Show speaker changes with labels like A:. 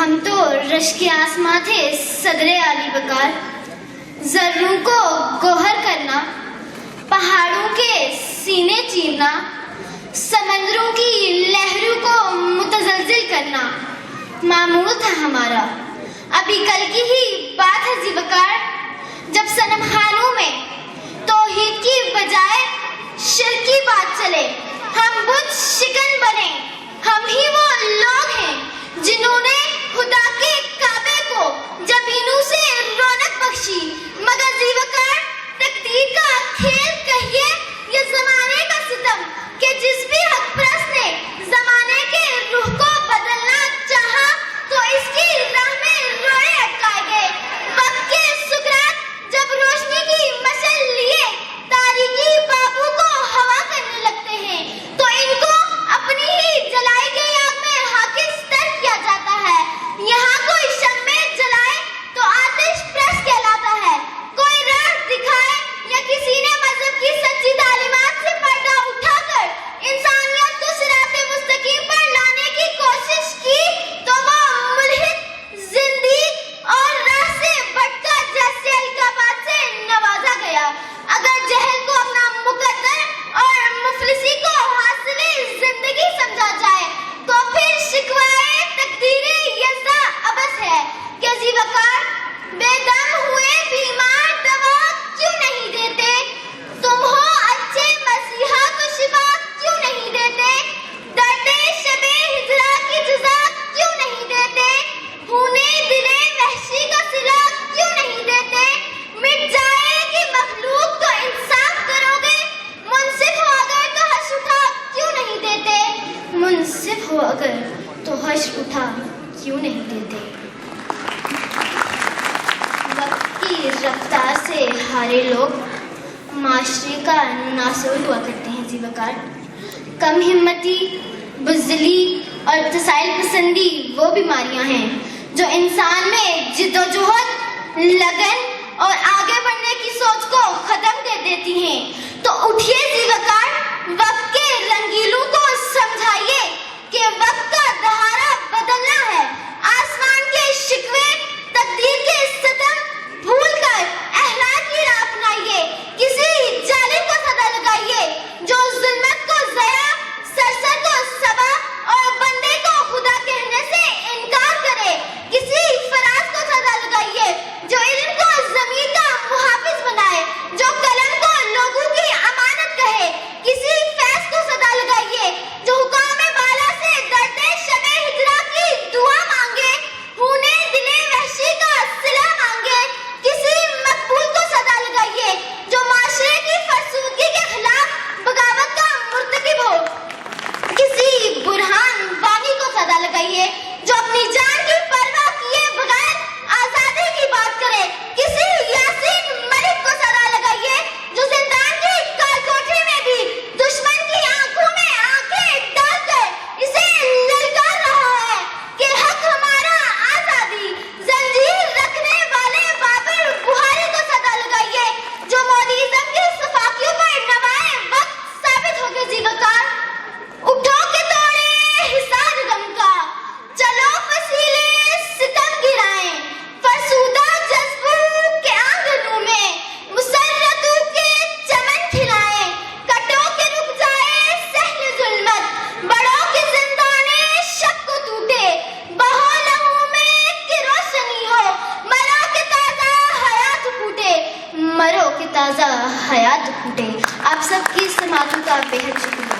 A: ہم تو رش کے آسماں تھے صدر علی بکار، ذروں کو گوہر کرنا، پہاڑوں کے سینے چیرنا، سمندروں کی لہروں کو متزلزل کرنا معمول تھا ہمارا۔ ابھی کل کی ہی بات ہے ذی وقار، جب صنم خانوں میں توحید کی بجائے شرک کی بات چلے، ہم بت شکن بنے۔ ہم ہی وہ لوگ ہیں جنہوں نے خدا کے کعبے کو جبینوں سے رونق بخشی، مگر ذی وقار تقدیر کا کھیل کہیے یا زمانے کا ستم کہ جس بھی حق پرست نے زمانے کے روح کو بدلنا چاہا تو اس کی راہ میں روئے اٹکائے گئے۔ وقت کے سکرات جب روشنی کی مشعل لیے تاریکی بابو کو ہوا کرنے لگتے ہیں تو ان کو اپنی ہی جلائی گئی آگ میں حاکس تر کیا جاتا ہے۔ یہاں کوئی شمع جلائے تو آتش پرست کہلاتا ہے، کوئی راہ دکھائے یا کسی نے مذہب کی سچی تعلیمات سے پردہ اٹھا کر انسانیت کو صراط مستقیم پر لانے کی کوشش کی تو وہ ملحد، زندیق اور راہ سے بھٹکا جیسے القابات سے نوازا گیا۔ اگر جہل کو اپنا مقدر اور مفلسی کو حاصل زندگی سمجھا جائے تو پھر شکوائے تقدیر یزداں عبث ہے کہ ذی وقار بے دم ہوئے بیمار دوا کیوں نہیں دیتے؟ تم ہو اچھے مسیحا کو شفا کیوں نہیں دیتے؟ درد شب ہجرا کی جزا کیوں نہیں دیتے؟ ہونے دل وحشی کا صلہ کیوں نہیں دیتے؟ مٹ جائے گی مخلوق تو انصاف کرو گے، منصف ہو اگر تو حشر اٹھا کیوں نہیں دیتے؟ منصف ہو اگر تو حشر اٹھا کیوں نہیں دیتے؟ وقت کی رفتار سے ہارے لوگ معاشرے کا ناصر ہوا کرتے ہیں ذی وقار۔ کم ہمتی، بزدلی اور تسائل پسندی وہ بیماریاں ہیں جو انسان میں جد و جہد، لگن اور آگے بڑھنے کی سوچ کو ختم کر دیتی ہیں۔ تو اٹھیے ذی وقار، وقت کے رنگیلوں کو سمجھائیے کہ وقت کا دہارا بدلنا ہے۔ آسمان کے شکوے، تقدیر کے ستم بھول کر اخلاق کی راہ اپنائیے، کسی جالب کو صدا لگائیے جو ظلمت کو ضیا، سرسر کو صبا اور بندے کو خدا کہنے سے انکار کرے۔ کسی فراز کو صدا لگائیے جو علم کو ضمیر کا محافظ بنائے، جو قلم کو لوگوں کی امانت کہے۔ کسی فیض کو صدا لگائیے جو حکام بالا سے درد شب ہجرا کی دعا مانگے، ہونے دل وحشی کا صلہ مانگے۔ کسی مقبول کو صدا لگائیے جو معاشرے کی فرسودگی کے خلاف بغاوت کا مرتکب ہو۔ کسی برہان بانی کو صدا لگائیے جو اپنی جان کی پرواہ کیے بغیر آزادی کی بات کرے۔ کسی یاسین ملک کو صدا لگائیے جو زندان کی کال کوٹری میں بھی دشمن کی آنکھوں میں آنکھیں ڈال کر اسے للکار رہا ہے کہ حق ہمارا آزادی۔ زنجیر رکھنے والے بابر بخاری کو صدا لگائیے جو مودیزم کے صفاقیوں پر نوائے وقت ثابت ہو گئے ذی وقار۔ اٹھو کہ توڑے حصار غم کا، چلو فصیلے ستم گرائیں، فرسودہ جذبوں کے آنگنوں میں مسرتوں کے چمن کھلائیں۔ کٹو کہ رک جائے سہل ظلمت، بڑوں کے زندان شب کو ٹوٹے، بہو لہو میں کہ روشنی ہو، مرو کہ تازہ حیات پھوٹے، مرو کہ تازہ حیات پھوٹے۔ آپ سب کی سماعتوں کا بے حد شکریہ۔